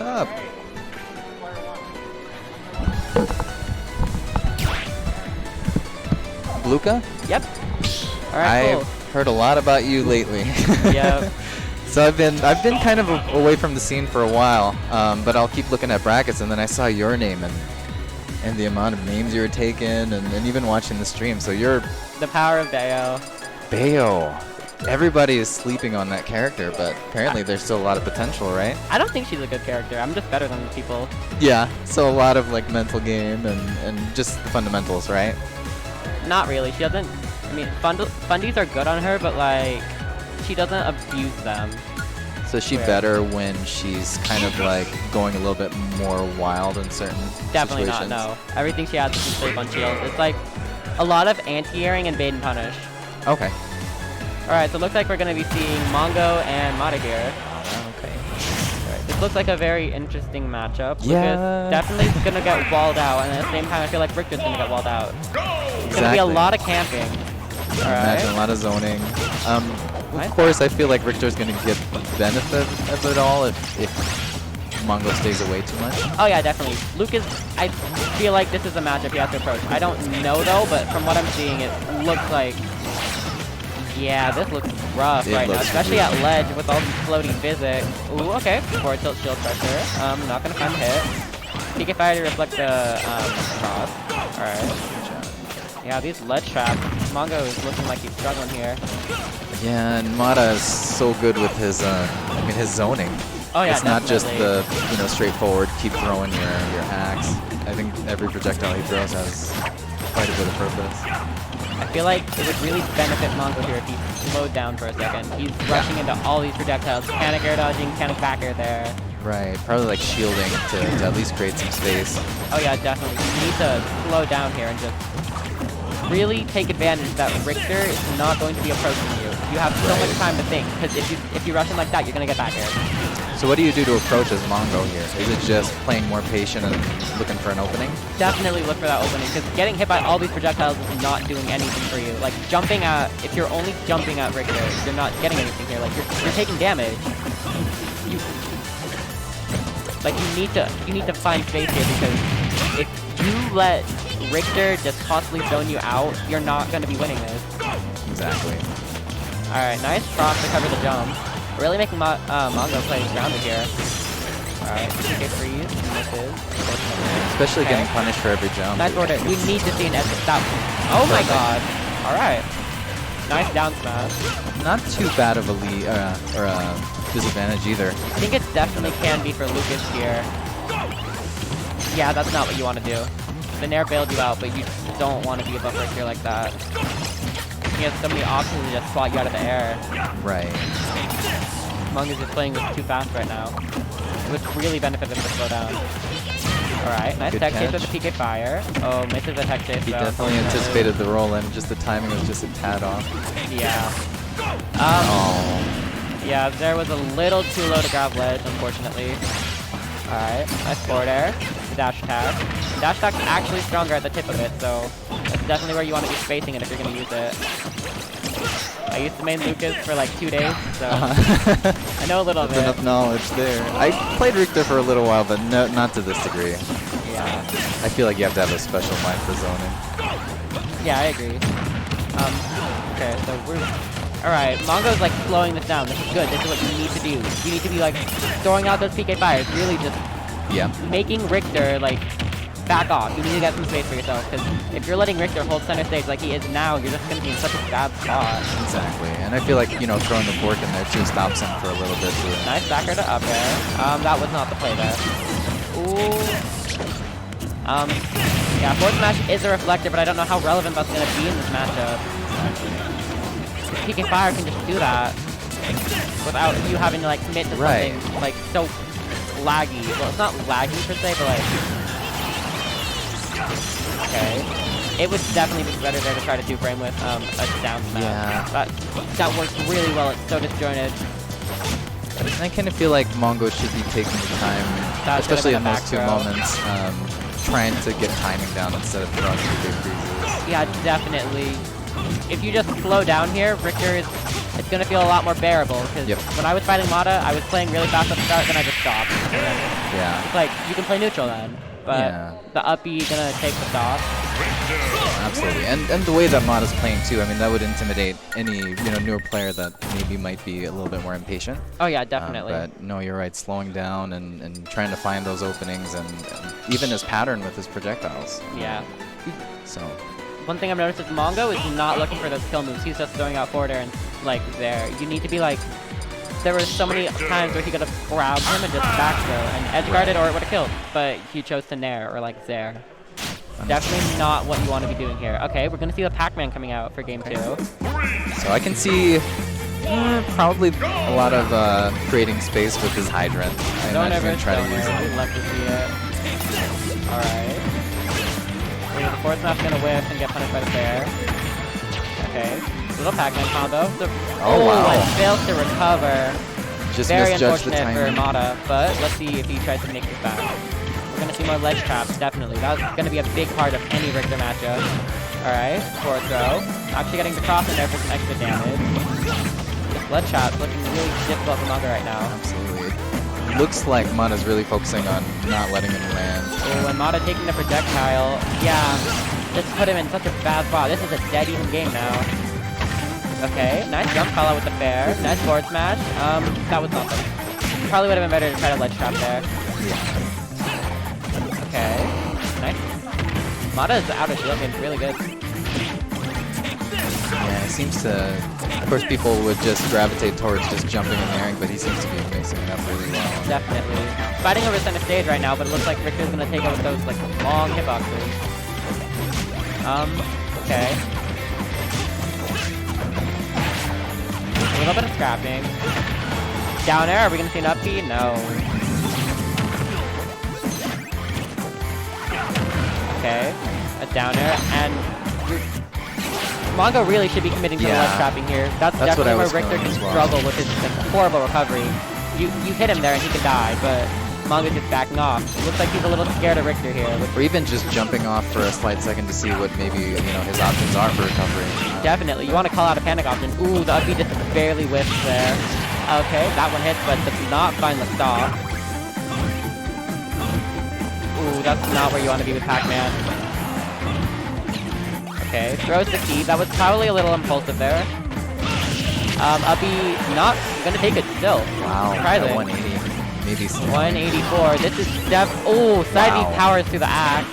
up? Luca? Yep. All right, I've heard a lot about you lately. Yep. So I've been kind of away from the scene for a while, but I'll keep looking at brackets, and then I saw your name and the amount of names you were taking, and even watching the stream. So you're The power of Bayo. Bayo. Everybody is sleeping on that character, but apparently there's still a lot of potential, right? I don't think she's a good character. I'm just better than people. Yeah. So a lot of like mental game and just the fundamentals, right? Not really. She doesn't. I mean, fundies are good on her, but like, she doesn't abuse them. So is she better when she's kind of like going a little bit more wild in certain Definitely situations? not. No. Everything she has is safe on shield. It's like a lot of anti-airing and bait and punish. Okay. Alright, so it looks like we're going to be seeing Mongo and Mada here. Okay. Alright, this looks like a very interesting matchup. Yeah. Lucas definitely going to get walled out, and at the same time I feel like Richter's going to get walled out. It's going to be a lot of camping. Imagine a lot of zoning. Of course, I feel like Richter's going to get the benefit of it all if Mongo stays away too much. Oh yeah, definitely. Lucas, I feel like this is a matchup he has to approach. I don't know though, but from what I'm seeing, it looks like... Yeah, this looks rough right now, especially at ledge with all these floating physics. Ooh, okay. Forward tilt shield pressure. Not gonna find a hit. PK Fire to reflect the cross. Alright. Yeah, these ledge traps. Mongo is looking like he's struggling here. Yeah, and Mada is so good with his, his zoning. Oh yeah, it's not just the straightforward keep throwing your axe. I think every projectile he throws has quite a bit of purpose. I feel like it would really benefit Mongo here if he slowed down for a second. He's rushing into all these projectiles, panic air dodging, panic back air there. Right, probably like shielding to at least create some space. Oh yeah, definitely. You need to slow down here and just really take advantage that Richter is not going to be approaching you. You have so much time to think, because if you rush him like that, you're going to get back air. So what do you do to approach as Mongo here? Is it just playing more patient and looking for an opening? Definitely look for that opening, because getting hit by all these projectiles is not doing anything for you. Like, jumping at... If you're only jumping at Richter, you're not getting anything here. Like, you're taking damage. You need to find space here, because if you let Richter just constantly zone you out, you're not going to be winning this. Exactly. Alright, nice cross to cover the jump. Really making Mongo play grounded here. Alright, PK freeze, misses. Especially getting punished for every jump. Nice order. We need to see an S stop. Oh my god. Alright. Nice down smash. Not too bad of a lead or a disadvantage either. I think it definitely can be for Lucas here. Yeah, that's not what you want to do. The Nair bailed you out, but you don't want to be above Richter like that. He has so many options to just swat you out of the air. Right. Mongo's just playing this too fast right now. It would really benefit him to slow down. Alright, nice tech chase with the PK Fire. Oh, misses the tech chase. He definitely anticipated the roll in, just the timing was just a tad off. Yeah. Yeah, there was a little too low to grab ledge, unfortunately. Alright, nice forward air. The dash attack. Dash attack's actually stronger at the tip of it, so that's definitely where you want to be spacing it if you're going to use it. I used to main Lucas for like 2 days, so I know a little bit. Enough knowledge there. I played Richter for a little while, but not to this degree. Yeah. I feel like you have to have a special mind for zoning. Yeah, I agree. Okay, so we're... Alright, Mongo's like slowing this down. This is good. This is what you need to do. You need to be like throwing out those PK fires. Really just making Richter like back off. You need to get some space for yourself, because if you're letting Richter hold center stage like he is now, you're just going to be in such a bad spot. Exactly. And I feel like, throwing the fork in there too stops him for a little bit too. Nice backer to up air. That was not the play there. Ooh. Yeah, forward smash is a reflector, but I don't know how relevant that's going to be in this matchup. PK Fire can just do that without you having to like commit to something like so laggy. Well, it's not laggy per se, but like... Okay. It would definitely be better there to try to do frame with a down smash. Yeah. That works really well. It's so disjointed. I kind of feel like Mongo should be taking the time, especially in those two moments, trying to get timing down instead of throwing the big freezes. Yeah, definitely. If you just slow down here, Richter is gonna feel a lot more bearable, because when I was fighting Mada, I was playing really fast at the start, then I just stopped. Yeah. It's like, you can play neutral then, but the up B gonna take the stock. Absolutely, and the way that Mada's playing too, I mean, that would intimidate any newer player that maybe might be a little bit more impatient. Oh yeah, definitely. But no, you're right, slowing down and trying to find those openings, and even his pattern with his projectiles. Yeah. So. One thing I've noticed is Mongo is not looking for those kill moves. He's just throwing out forward air and like there. You need to be like, there were so many times where he could have grabbed him and just back throw and edge guarded, or it would have killed. But he chose to nair or like there. Definitely not what you want to be doing here. Okay, we're gonna see the Pac-Man coming out for game 2. So I can see probably a lot of creating space with his hydrant. I imagine he's gonna try to use it. Love to see it. Alright. The forward smash gonna whiff and get punished by the fair. Okay. Little Pac-Man combo. Oh wow. And fails to recover. Just very misjudged the unfortunate timing. for Mada, but let's see if he tries to make this back. We're gonna see more ledge traps, definitely. That's gonna be a big part of any Richter matchup. Alright, forward throw. Actually getting the cross in there for some extra damage. This ledge trap's looking really difficult for Mada right now. Absolutely. Looks like Mada's really focusing on not letting him land. Oh, and Mada taking the projectile. Yeah, this put him in such a bad spot. This is a dead even game now. Okay, nice jump call out with the fair. Nice forward smash. That was nothing. Probably would have been better to try to ledge trap there. Yeah. Okay, nice. Mada's out of shield game's really good. Yeah, it seems to. Of course, people would just gravitate towards just jumping and airing, but he seems to be mixing it up really well. Definitely. Fighting over center stage right now, but it looks like Richter's gonna take over those like long hitboxes. Okay. A little bit of scrapping. Down air, are we gonna see an up B? No. Okay. A down air, and Mongo really should be committing to the ledge trapping here. That's definitely where Richter can struggle with his horrible recovery. You hit him there and he can die, but Mongo's just backing off. It looks like he's a little scared of Richter here. Or even just jumping off for a slight second to see what maybe his options are for recovery. Definitely, you want to call out a panic option. Ooh, the up B just barely whiffs there. Okay, that one hits, but does not find the stock. Ooh, that's not where you want to be with Pac-Man. Okay, throws the key. That was probably a little impulsive there. Up B not gonna take it still. Wow, surprising. 180. Maybe 184. This is side B powers through the axe.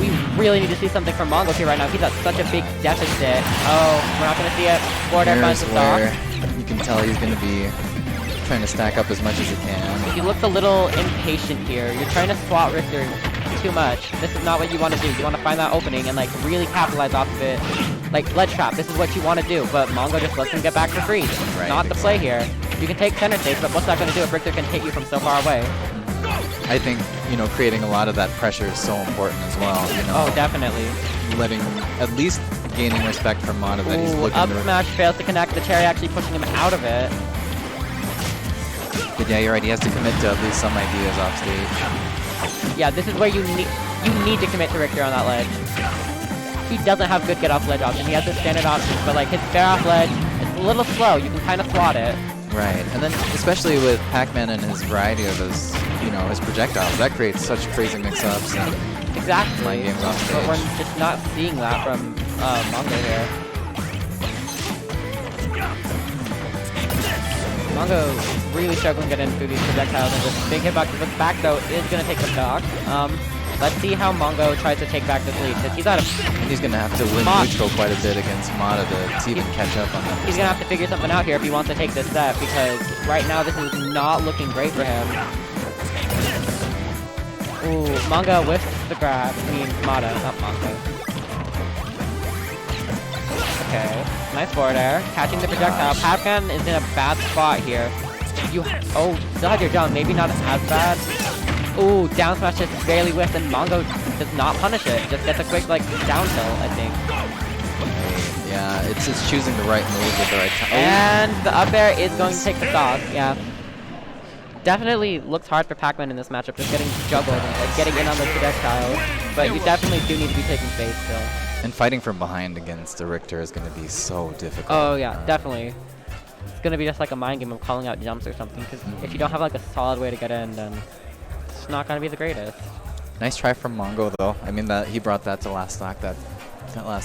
We really need to see something from Mongo here right now. He's at such a big deficit. Oh, we're not gonna see it. Forward air finds the stock. You can tell he's gonna be trying to stack up as much as he can. He looks a little impatient here. You're trying to swat Richter too much. This is not what you want to do. You want to find that opening and like really capitalize off of it. Like ledge trap, this is what you want to do, but Mongo just lets him get back for free. Right, Not the play here. You can take center stage, but what's that going to do if Richter can hit you from so far away? I think, creating a lot of that pressure is so important as well. Oh, definitely. Letting, at least gaining respect from Mada that he's looking up to... smash fails to connect. The cherry actually pushing him out of it. But yeah, you're right. He has to commit to at least some ideas off stage. Yeah, this is where you need to commit to Richter on that ledge. He doesn't have good get off ledge option. He has the standard option, but like his fair off ledge, it's a little slow. You can kind of swat it. Right, and then especially with Pac-Man and his variety of his, his projectiles, that creates such crazy mix-ups and exactly. Games off stage. But we're just not seeing that from Mongo here. Mongo really struggling to get in through these projectiles, and this big hitbox with the back though is going to take the stock. Let's see how Mongo tries to take back this lead, because he's out of... He's going to have to win neutral quite a bit against Mada to even catch up on that. He's going to have to figure something out here if he wants to take this set, because right now this is not looking great for him. Ooh, Mongo whiffs the grab. I mean, Mada, not Mongo. Okay, nice forward air. Catching the projectile. Pac-Man is in a bad spot here. Still have your jump. Maybe not as bad. Ooh, down smash just barely whiffed, and Mongo does not punish it. Just gets a quick, down tilt, I think. Yeah, it's just choosing the right move at the right time. And the up air is going to take the stock, yeah. Definitely looks hard for Pac-Man in this matchup, just getting juggled and getting in on the projectiles. But you definitely do need to be taking space still. And fighting from behind against a Richter is going to be so difficult. Oh yeah, definitely. it's gonna be just like a mind game of calling out jumps or something. Because if you don't have like a solid way to get in, then it's not gonna be the greatest. Nice try from Mongo though. I mean that he brought that to last stock that last